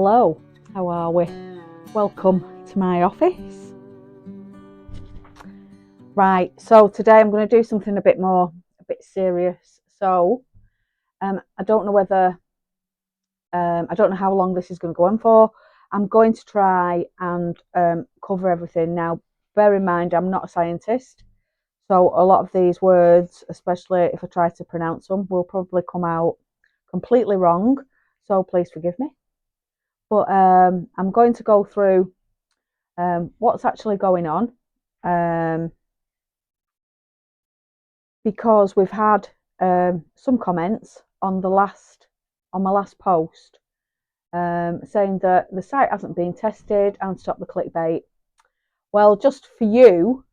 Hello, how are we? Welcome to my office. Right, so today I'm going to do something a bit serious. So I don't know whether, I don't know how long this is going to go on for. I'm going to try and cover everything. Now, bear in mind, I'm not a scientist. So a lot of these words, especially if I try to pronounce them, will probably come out completely wrong. So please forgive me. But I'm going to go through what's actually going on, because we've had some comments on my last post saying that the site hasn't been tested and stop the clickbait. Well, just for you,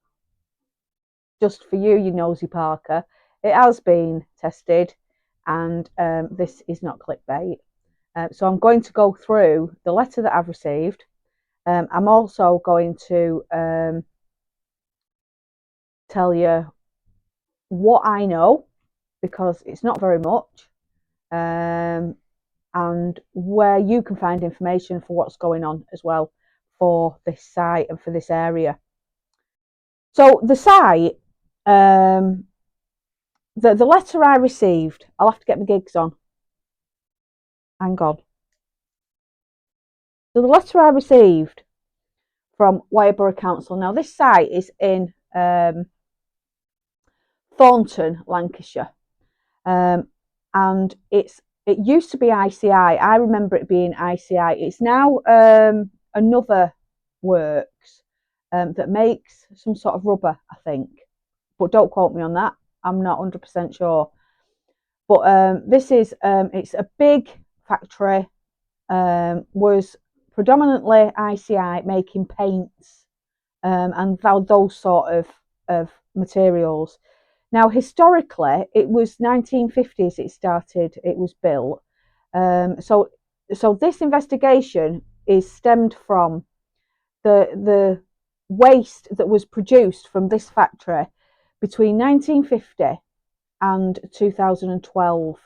you nosy Parker, it has been tested, and this is not clickbait. So I'm going to go through the letter that I've received. I'm also going to tell you what I know, because it's not very much, and where you can find information for what's going on as well for this site and for this area. So the site, the letter I received, I'll have to get my gigs on. Hang on. So the letter I received from Wyre Borough Council. Now this site is in Thornton, Lancashire, and it used to be ICI. I remember it being ICI. It's now another works that makes some sort of rubber, I think, but don't quote me on that. I'm not 100% sure. But this is it's a big factory. Was predominantly ICI, making paints and those sort of materials. Now, historically, it was 1950s it was built. So this investigation is stemmed from the waste that was produced from this factory between 1950 and 2012.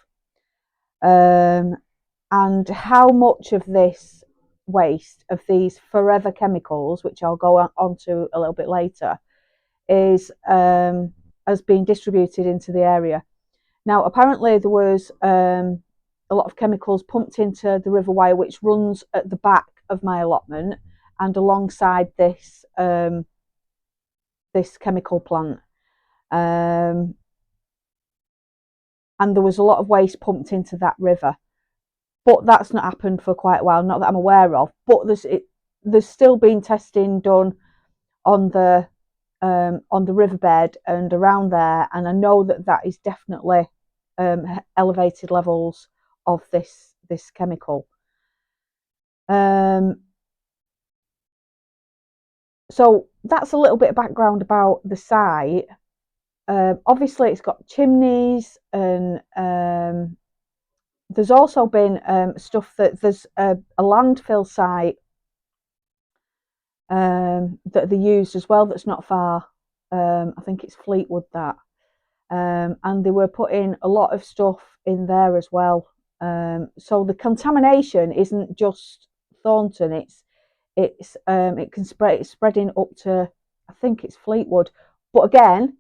And how much of this waste, of these forever chemicals, which I'll go on to a little bit later, has been distributed into the area. Now, apparently there was a lot of chemicals pumped into the River Wyre, which runs at the back of my allotment and alongside this this chemical plant. And there was a lot of waste pumped into that river. But that's not happened for quite a while, not that I'm aware of. But there's still been testing done on the riverbed and around there, and I know that is definitely elevated levels of this chemical. So that's a little bit of background about the site. Obviously, it's got chimneys, and there's also been stuff that there's a landfill site that they used as well, that's not far. I think it's Fleetwood, that. And they were putting a lot of stuff in there as well. So the contamination isn't just Thornton, it can spread, it's spreading up to, I think it's Fleetwood. But again,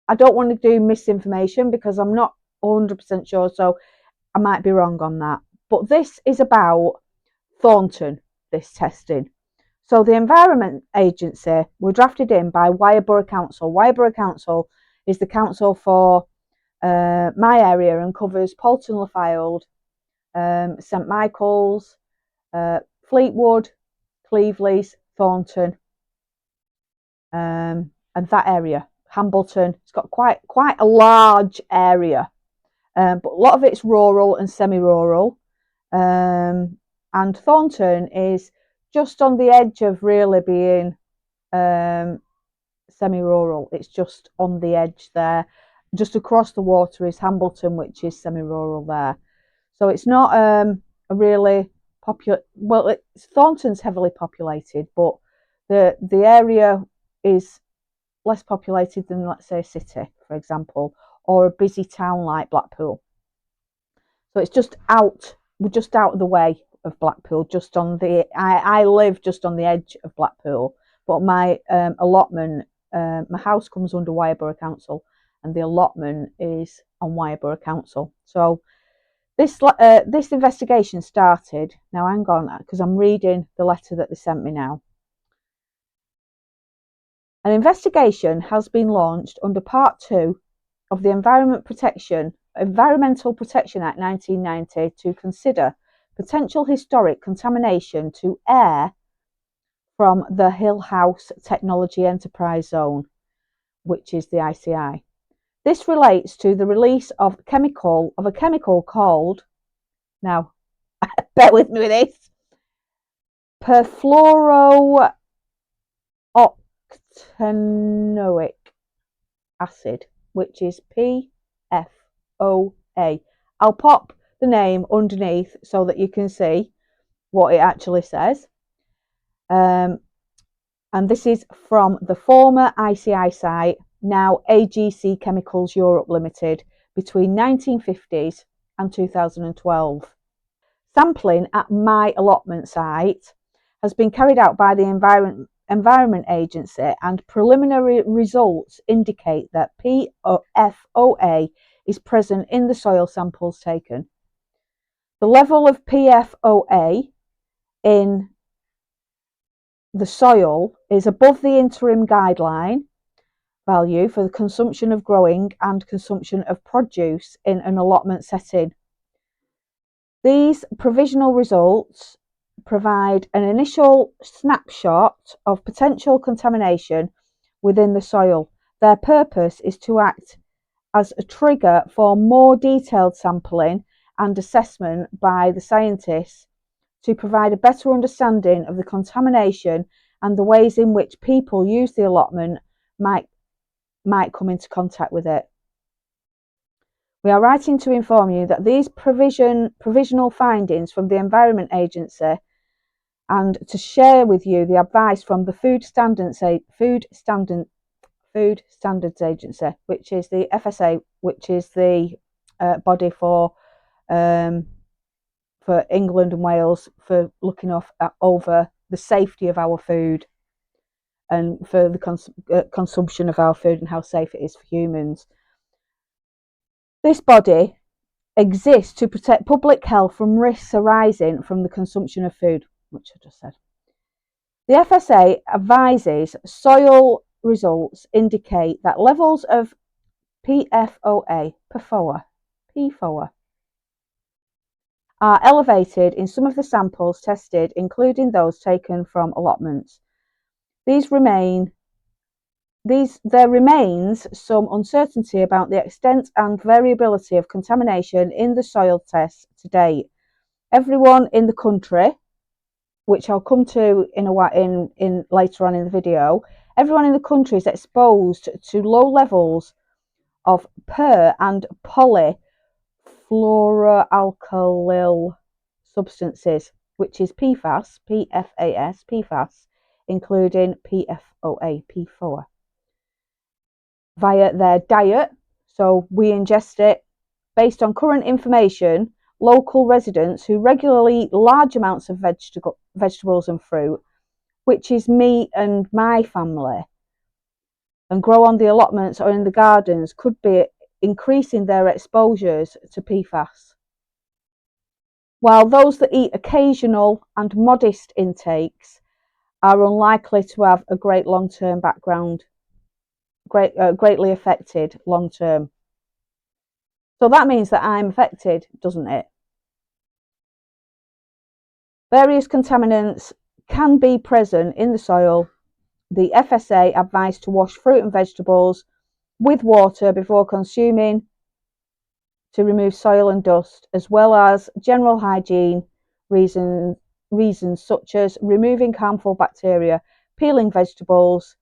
I don't want to do misinformation because I'm not 100% sure, so I might be wrong on that. But this is about Thornton, this testing. So the Environment Agency were drafted in by Wyre Borough Council. Wyre Borough Council is the council for my area and covers Poulton Le Fylde, St Michael's, Fleetwood, Cleveleys, Thornton, and that area. Hambleton. It's got quite a large area, but a lot of it's rural and semi-rural. And Thornton is just on the edge of really being semi-rural. It's just on the edge there. Just across the water is Hambleton, which is semi-rural there. So it's not a really popular. Well, Thornton's heavily populated, but the area is less populated than, let's say, a city, for example, or a busy town like Blackpool. So it's just out. We're just out of the way of Blackpool, just on the, I live just on the edge of Blackpool, but my allotment, my house comes under Wyre Borough Council, and the allotment is on Wyre Borough Council. So this investigation started, now hang on, because I'm reading the letter that they sent me now. An investigation has been launched under Part 2 of the Environmental Protection Act 1990 to consider potential historic contamination to air from the Hill House Technology Enterprise Zone, which is the ICI. This relates to the release of a chemical called, now bear with me with this, perfluorooctanoic acid, which is PFOA. I'll pop the name underneath so that you can see what it actually says. And this is from the former ICI site, now AGC Chemicals Europe Limited, between 1950s and 2012. Sampling at my allotment site has been carried out by the Environment Agency, and preliminary results indicate that PFOA is present in the soil samples taken. The level of PFOA in the soil is above the interim guideline value for the consumption of growing and consumption of produce in an allotment setting. These provisional results provide an initial snapshot of potential contamination within the soil. Their purpose is to act as a trigger for more detailed sampling and assessment by the scientists to provide a better understanding of the contamination and the ways in which people use the allotment might come into contact with it. We are writing to inform you that these provisional findings from the Environment Agency, and to share with you the advice from the Food Standards Agency, which is the FSA, which is the body for England and Wales for looking over the safety of our food and for the consumption of our food and how safe it is for humans. This body exists to protect public health from risks arising from the consumption of food, which I just said. The FSA advises soil results indicate that levels of PFOA are elevated in some of the samples tested, including those taken from allotments. There remains some uncertainty about the extent and variability of contamination in the soil tests to date. Everyone in the country, which I'll come to in later on in the video, everyone in the country is exposed to low levels of per and polyfluoroalkyl substances, which is PFAS, PFAS, including PFOA, PFOA, via their diet. So we ingest it. Based on current information, local residents who regularly eat large amounts of vegetables and fruit, which is me and my family, and grow on the allotments or in the gardens, could be increasing their exposures to PFAS. While those that eat occasional and modest intakes are unlikely to have a great long-term background, greatly affected long-term. So that means that I'm affected, doesn't it? Various contaminants can be present in the soil. The FSA advised to wash fruit and vegetables with water before consuming to remove soil and dust, as well as general hygiene reasons such as removing harmful bacteria. Peeling vegetables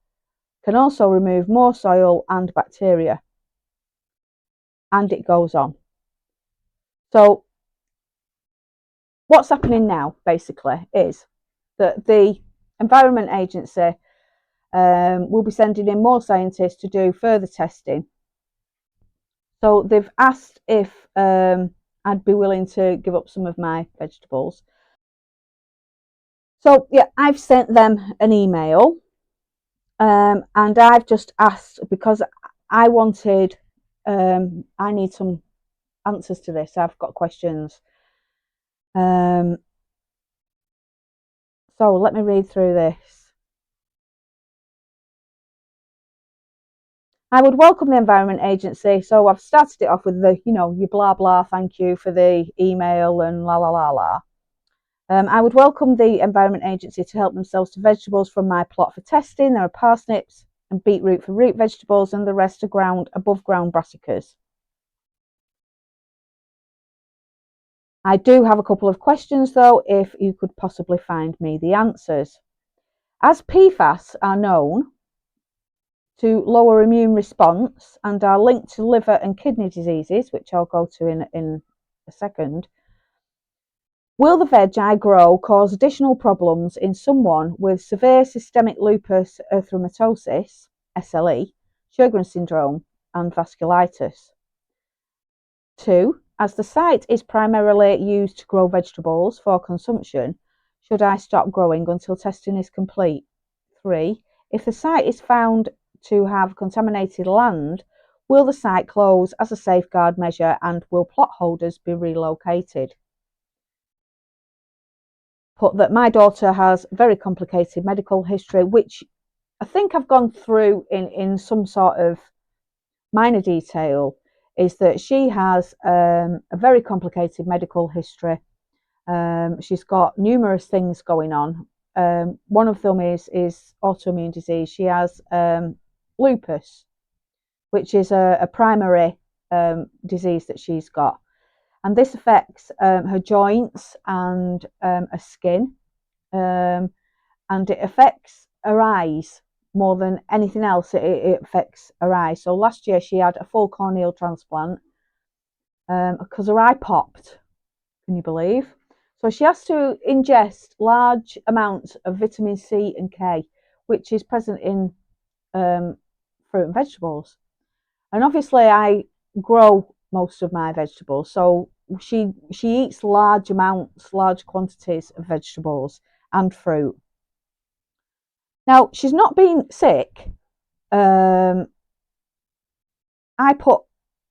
can also remove more soil and bacteria. And it goes on. So what's happening now, basically, is that the Environment Agency will be sending in more scientists to do further testing. So they've asked if I'd be willing to give up some of my vegetables. So yeah, I've sent them an email, and I've just asked because I wanted, I need some answers to this. I've got questions. So let me read through this. I would welcome the Environment Agency. So I've started it off with the, your blah blah, thank you for the email and la la la la. I would welcome the Environment Agency to help themselves to vegetables from my plot for testing. There are parsnips and beetroot for root vegetables, and the rest are above ground brassicas. I do have a couple of questions though, if you could possibly find me the answers. As PFAS are known to lower immune response and are linked to liver and kidney diseases, which I'll go to in a second, will the veg I grow cause additional problems in someone with severe systemic lupus erythematosus, SLE, Sjogren's syndrome, and vasculitis? 2. As the site is primarily used to grow vegetables for consumption, should I stop growing until testing is complete? 3. If the site is found to have contaminated land, will the site close as a safeguard measure and will plot holders be relocated? Put that my daughter has very complicated medical history, which I think I've gone through in some sort of minor detail, is that she has a very complicated medical history. She's got numerous things going on. One of them is autoimmune disease. She has lupus, which is a primary disease that she's got. And this affects her joints and her skin, and it affects her eyes more than anything else. It affects her eyes. So last year she had a full corneal transplant because her eye popped. Can you believe? So she has to ingest large amounts of vitamin C and K, which is present in fruit and vegetables. And obviously I grow most of my vegetables, so she eats large quantities of vegetables and fruit. Now she's not been sick. I'm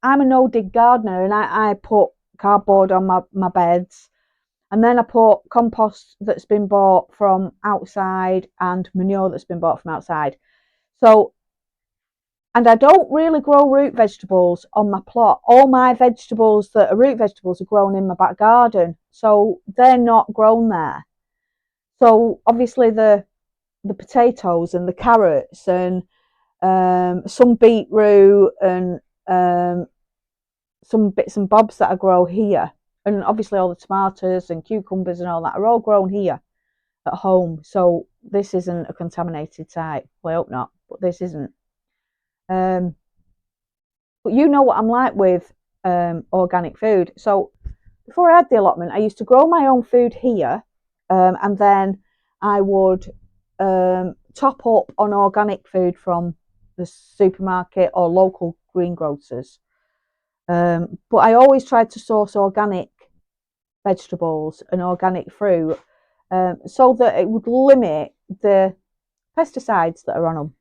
a no dig gardener, and I put cardboard on my beds, and then I put compost that's been bought from outside and manure that's been bought from outside. So, and I don't really grow root vegetables on my plot. All my vegetables that are root vegetables are grown in my back garden, so they're not grown there. So obviously the potatoes and the carrots and some beetroot and some bits and bobs that I grow here, and obviously all the tomatoes and cucumbers and all that are all grown here at home. So this isn't a contaminated site. Well, I hope not, but this isn't. But you know what I'm like with organic food. So before I had the allotment, I used to grow my own food here, and then I would top up on organic food from the supermarket or local greengrocers. But I always tried to source organic vegetables and organic fruit, so that it would limit the pesticides that are on them.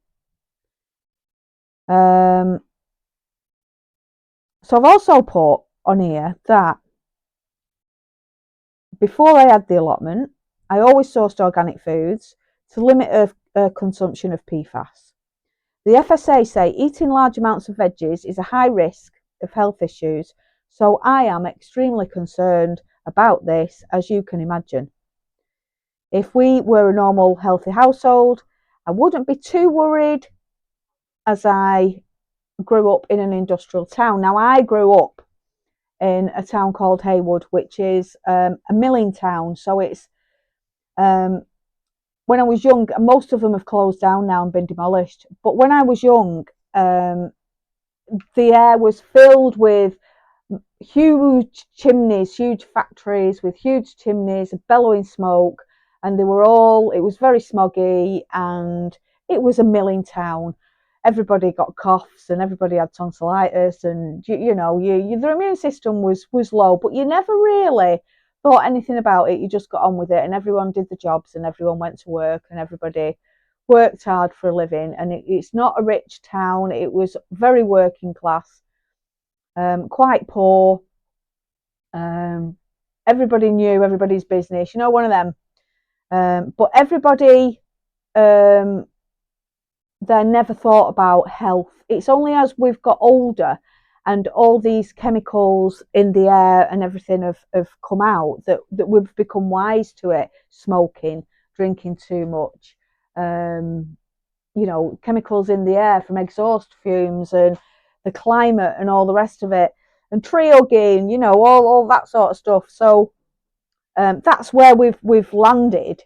So I've also put on here that before I had the allotment, I always sourced organic foods to limit consumption of PFAS. The FSA say eating large amounts of veggies is a high risk of health issues, so I am extremely concerned about this, as you can imagine. If we were a normal, healthy household, I wouldn't be too worried, as I grew up in an industrial town. Now, I grew up in a town called Haywood, which is a milling town. So it's, when I was young, most of them have closed down now and been demolished. But when I was young, the air was filled with huge chimneys, huge factories with huge chimneys, bellowing smoke, and it was very smoggy, and it was a milling town. Everybody got coughs and everybody had tonsillitis, and their immune system was low, but you never really thought anything about it. You just got on with it, and everyone did the jobs, and everyone went to work, and everybody worked hard for a living. And it's not a rich town. It was very working class, quite poor. Everybody knew everybody's business, one of them. But everybody, they never thought about health. It's only as we've got older and all these chemicals in the air and everything have come out that we've become wise to it. Smoking, drinking too much, chemicals in the air from exhaust fumes and the climate and all the rest of it, and tree hugging, all that sort of stuff. So that's where we've landed.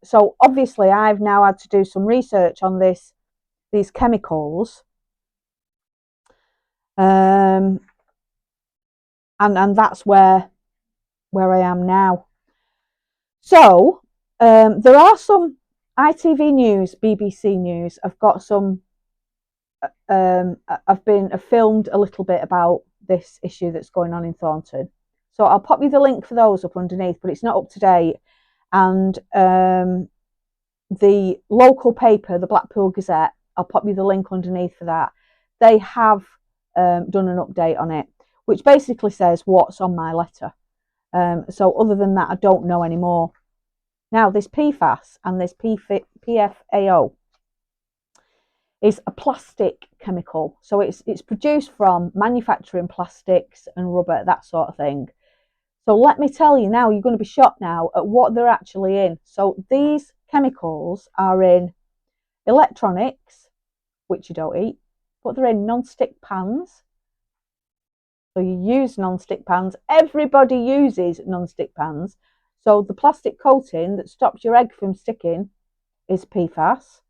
So obviously I've now had to do some research on these chemicals, and that's where I am now. So there are some ITV News, BBC News. I've got some. I've filmed a little bit about this issue that's going on in Thornton. So I'll pop you the link for those up underneath, but it's not up to date. And the local paper, the Blackpool Gazette, I'll pop you the link underneath for that. They have done an update on it, which basically says what's on my letter. So other than that, I don't know anymore. Now, this PFAS and this PFAO is a plastic chemical. So it's produced from manufacturing plastics and rubber, that sort of thing. So let me tell you now, you're going to be shocked now at what they're actually in. So these chemicals are in electronics, which you don't eat, but they're in non-stick pans. So you use non-stick pans. Everybody uses non-stick pans. So the plastic coating that stops your egg from sticking is PFAS.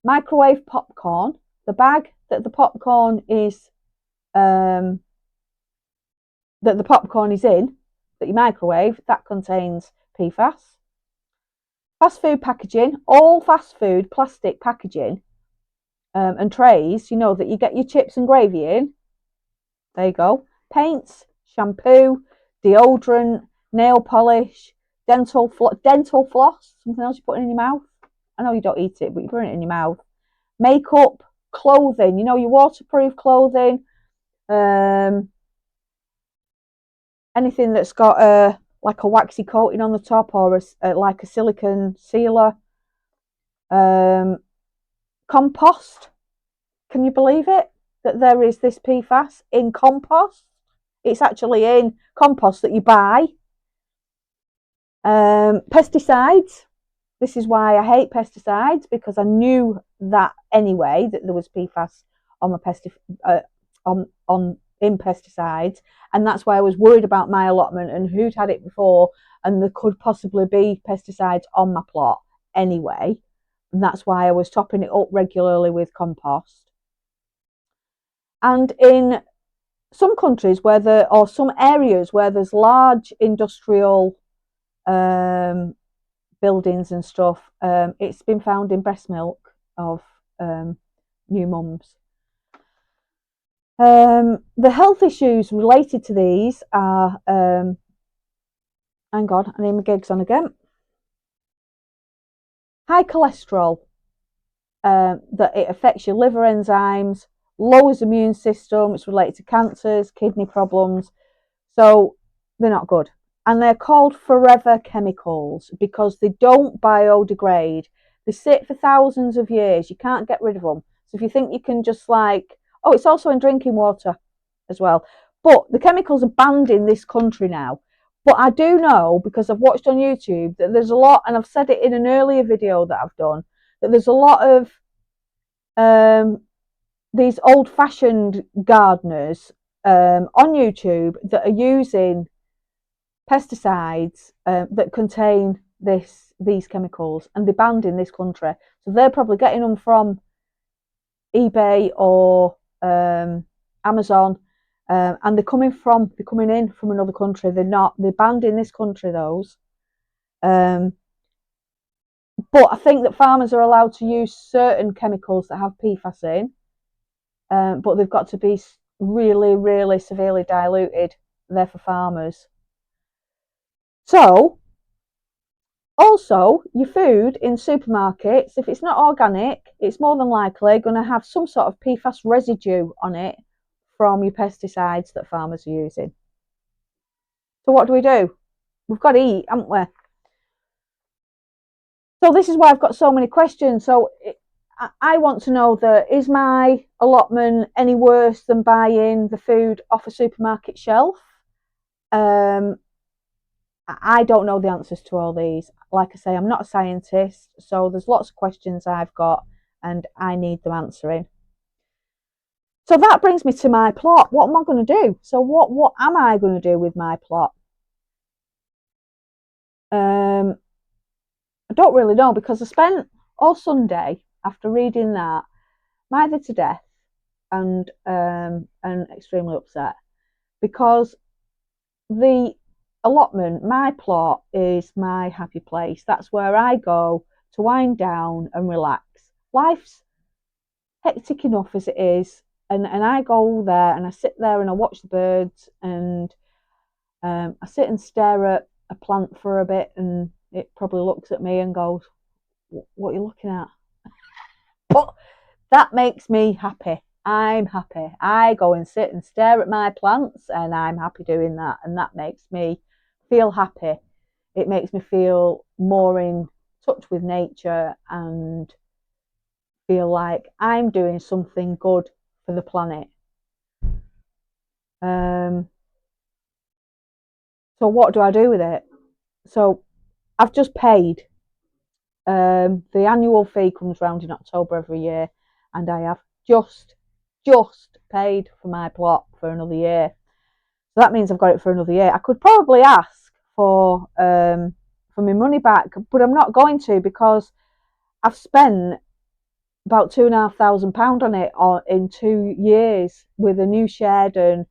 Microwave popcorn, the bag that the popcorn is in, that you microwave, that contains PFAS. Fast food packaging, all fast food plastic packaging and trays, that you get your chips and gravy in. There you go. Paints, shampoo, deodorant, nail polish, dental floss, something else you're putting in your mouth. I know you don't eat it, but you put it in your mouth. Makeup, clothing, your waterproof clothing, anything that's got like a waxy coating on the top or like a silicone sealer. Compost. Can you believe it? That there is this PFAS in compost? It's actually in compost that you buy. Pesticides. This is why I hate pesticides, because I knew that anyway, that there was PFAS on in pesticides, and that's why I was worried about my allotment and who'd had it before, and there could possibly be pesticides on my plot anyway, and that's why I was topping it up regularly with compost. And in some countries or some areas where there's large industrial buildings and stuff, it's been found in breast milk of new mums. The health issues related to these are, hang on, I need my gigs on again. High cholesterol, that it affects your liver enzymes, lowers immune system, it's related to cancers, kidney problems. So they're not good. And they're called forever chemicals because they don't biodegrade. They sit for thousands of years. You can't get rid of them. So if you think you can just it's also in drinking water as well. But the chemicals are banned in this country now. But I do know, because I've watched on YouTube, that there's a lot, and I've said it in an earlier video that I've done, that there's a lot of these old-fashioned gardeners on YouTube that are using pesticides that contain these chemicals, and they're banned in this country. So they're probably getting them from eBay or Amazon, and they're coming in from another country. They're banned in this country, those. But I think that farmers are allowed to use certain chemicals that have PFAS in, but they've got to be really, really severely diluted. They're for farmers. So also your food in supermarkets, if it's not organic, it's more than likely going to have some sort of PFAS residue on it from your pesticides that farmers are using. So what do? We've got to eat, haven't we? So this is why I've got so many questions. So I want to know that, is my allotment any worse than buying the food off a supermarket shelf? I don't know the answers to all these. Like I say, I'm not a scientist, so there's lots of questions I've got and I need them answering. So that brings me to my plot. What am I going to do? So what am I going to do with my plot? I don't really know, because I spent all Sunday after reading that either to death and extremely upset, because the allotment, my plot, is my happy place. That's where I go to wind down and relax. Life's hectic enough as it is, and I go there and I sit there and I watch the birds, and I sit and stare at a plant for a bit, and it probably looks at me and goes, "What are you looking at?" But that makes me happy. I'm happy. I go and sit and stare at my plants, and I'm happy doing that, and that makes me feel happy. It makes me feel more in touch with nature and feel like I'm doing something good for the planet. So what do I do with it? So I've just paid. The annual fee comes round in October every year, and I have just paid for my plot for another year. So that means I've got it for another year. I could probably ask for my money back, but I'm not going to, because I've spent about £2,500 on it in 2 years, with a new shed and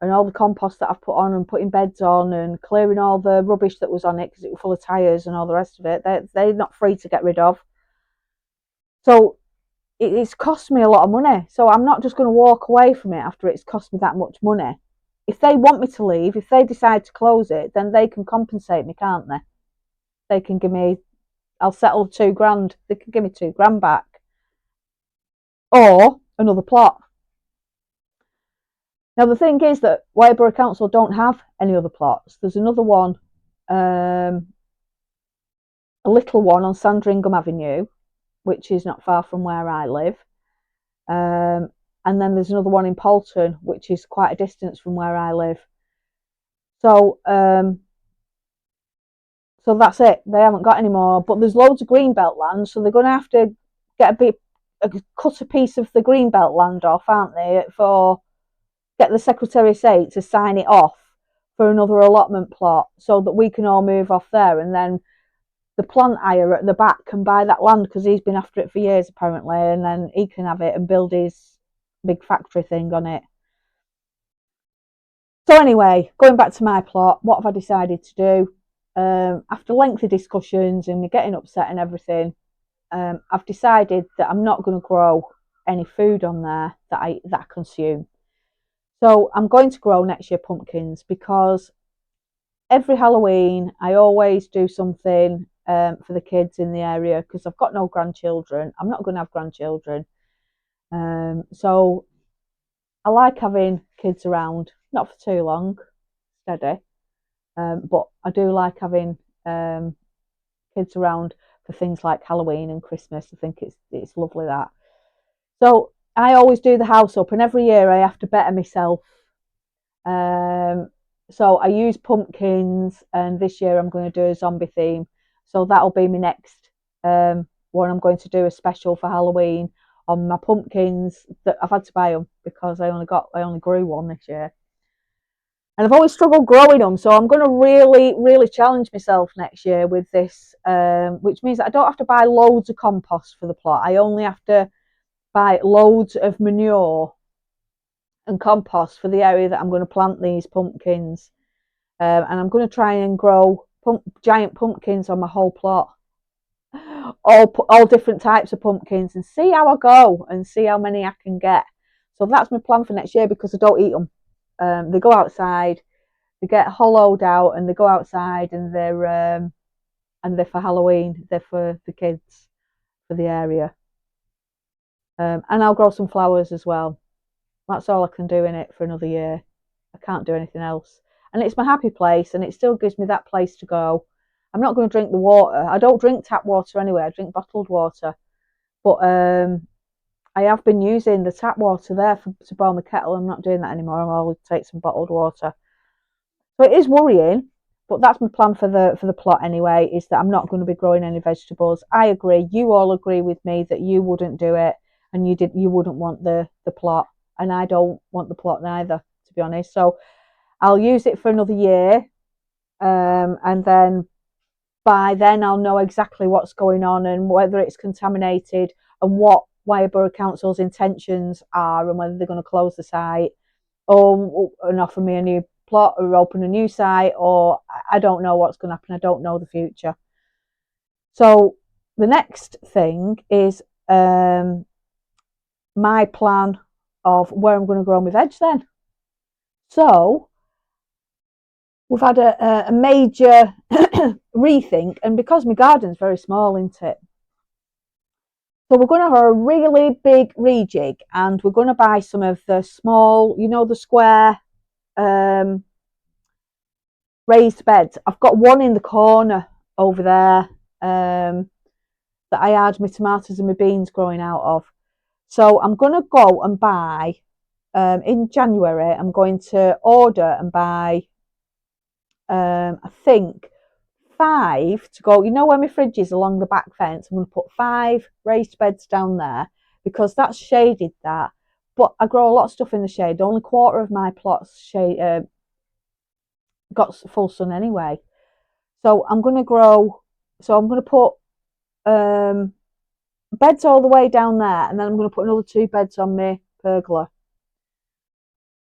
all the compost that I've put on and putting beds on and clearing all the rubbish that was on it because it was full of tyres and all the rest of it. They're not free to get rid of. So it's cost me a lot of money. So I'm not just going to walk away from it after it's cost me that much money. If they want me to leave, if they decide to close it, then they can compensate me, can't they? They can give me, I'll settle £2,000. They can give me £2,000 back, or another plot. Now the thing is that Wyre Borough Council don't have any other plots. There's another one, a little one on Sandringham Avenue, which is not far from where I live. And then there's another one in Poulton, which is quite a distance from where I live. So so that's it. They haven't got any more. But there's loads of greenbelt land, so they're going to have to cut a piece of the greenbelt land off, aren't they? Get the Secretary of State to sign it off for another allotment plot, so that we can all move off there, and then the plant hire at the back can buy that land, because he's been after it for years apparently, and then he can have it and build his big factory thing on it. So anyway, going back to my plot, what have I decided to do? After lengthy discussions and me getting upset and everything, I've decided that I'm not going to grow any food on there that I consume. So I'm going to grow next year pumpkins, because every Halloween I always do something for the kids in the area, because I've got no grandchildren. I'm not going to have grandchildren. So I like having kids around, not for too long, steady. But I do like having kids around for things like Halloween and Christmas. I think it's lovely that. So I always do the house up, and every year I have to better myself. So I use pumpkins, and this year I'm going to do a zombie theme. So that'll be my next one. I'm going to do a special for Halloween on my pumpkins that I've had to buy them, because I only grew one this year. And I've always struggled growing them, so I'm going to really challenge myself next year with this, which means that I don't have to buy loads of compost for the plot. I only have to buy loads of manure and compost for the area that I'm going to plant these pumpkins. And I'm going to try and grow giant pumpkins on my whole plot, all different types of pumpkins, and see how I go and see how many I can get. So that's my plan for next year, because I don't eat them. They go outside, They get hollowed out and they go outside, and they're for Halloween. They're for the kids, for the area. And I'll grow some flowers as well. That's all I can do in it for another year. I can't do anything else. And it's my happy place, and it still gives me that place to go. I'm not going to drink the water. I don't drink tap water anyway. I drink bottled water. But I have been using the tap water there to boil my kettle. I'm not doing that anymore. I'll always take some bottled water. So it is worrying, but that's my plan for the plot anyway, is that I'm not going to be growing any vegetables. I agree. You all agree with me that you wouldn't do it, and you wouldn't want the plot, and I don't want the plot neither, to be honest. So I'll use it for another year, and then by then I'll know exactly what's going on and whether it's contaminated and what Wyre Borough Council's intentions are, and whether they're going to close the site and offer me a new plot or open a new site, or I don't know what's going to happen. I don't know the future. So the next thing is my plan of where I'm going to grow my veg then. So we've had a major rethink, and because my garden's very small, isn't it? So we're going to have a really big rejig, and we're going to buy some of the small, the square raised beds. I've got one in the corner over there that I had my tomatoes and my beans growing out of. So I'm going to go and buy, in January, I'm going to order and buy, I think, 5 to go. Where my fridge is along the back fence, I'm going to put 5 raised beds down there, because that's shaded, that. But I grow a lot of stuff in the shade. Only a quarter of my plots got full sun anyway. So I'm going to put beds all the way down there, and then I'm going to put another 2 beds on my pergola.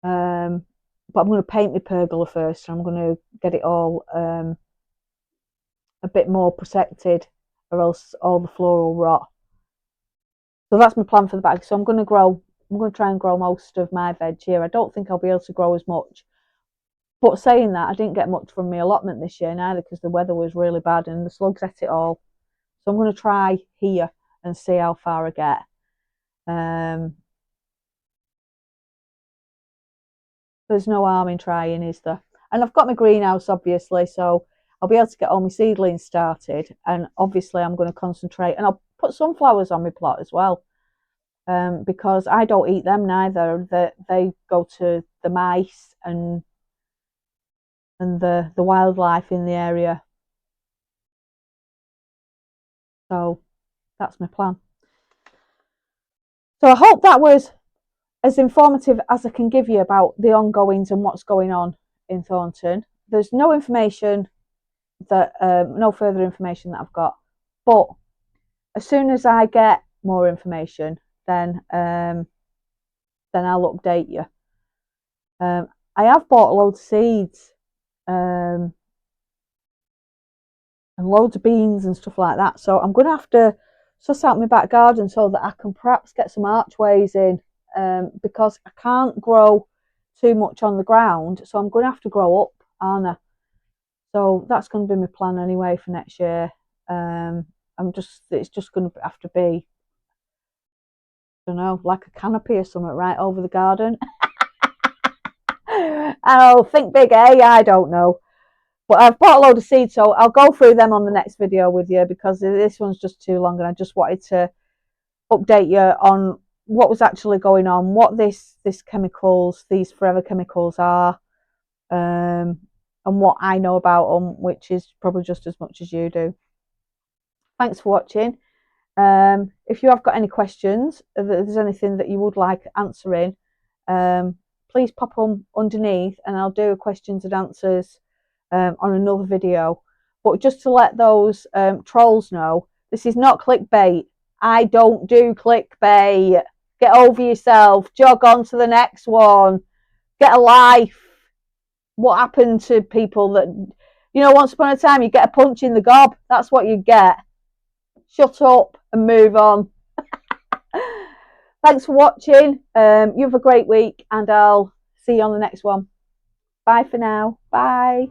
But I'm going to paint my pergola first, and I'm going to get it all a bit more protected, or else all the floor will rot. So that's my plan for the back. So I'm going to try and grow most of my veg here. I don't think I'll be able to grow as much. But saying that, I didn't get much from my allotment this year neither, because the weather was really bad and the slugs ate it all. So I'm going to try here and see how far I get. There's no harm in trying, is there? And I've got my greenhouse, obviously, so I'll be able to get all my seedlings started. And obviously I'm going to concentrate, and I'll put sunflowers on my plot as well, because I don't eat them neither. They go to the mice and the wildlife in the area. So that's my plan. So I hope that was as informative as I can give you about the ongoings and what's going on in Thornton. There's no information that no further information that I've got, but as soon as I get more information, then I'll update you. I have bought loads of seeds, and loads of beans and stuff like that, so I'm going to have to suss out my back garden so that I can perhaps get some archways in, because I can't grow too much on the ground, so I'm going to have to grow up, aren't I? So that's going to be my plan anyway for next year. It's just going to have to be, I don't know, like a canopy or something right over the garden. Oh, think big, eh? I don't know. But I've bought a load of seeds, so I'll go through them on the next video with you, because this one's just too long, and I just wanted to update you on what was actually going on, what these forever chemicals are, and what I know about them, which is probably just as much as you do. Thanks for watching. If you have got any questions, if there's anything that you would like answering, please pop them underneath, and I'll do a questions and answers on another video. But just to let those trolls know, this is not clickbait. I don't do clickbait. Get over yourself. Jog on to the next one. Get a life. What happened to people that, once upon a time you get a punch in the gob. That's what you get. Shut up and move on. Thanks for watching. You have a great week, and I'll see you on the next one. Bye for now. Bye.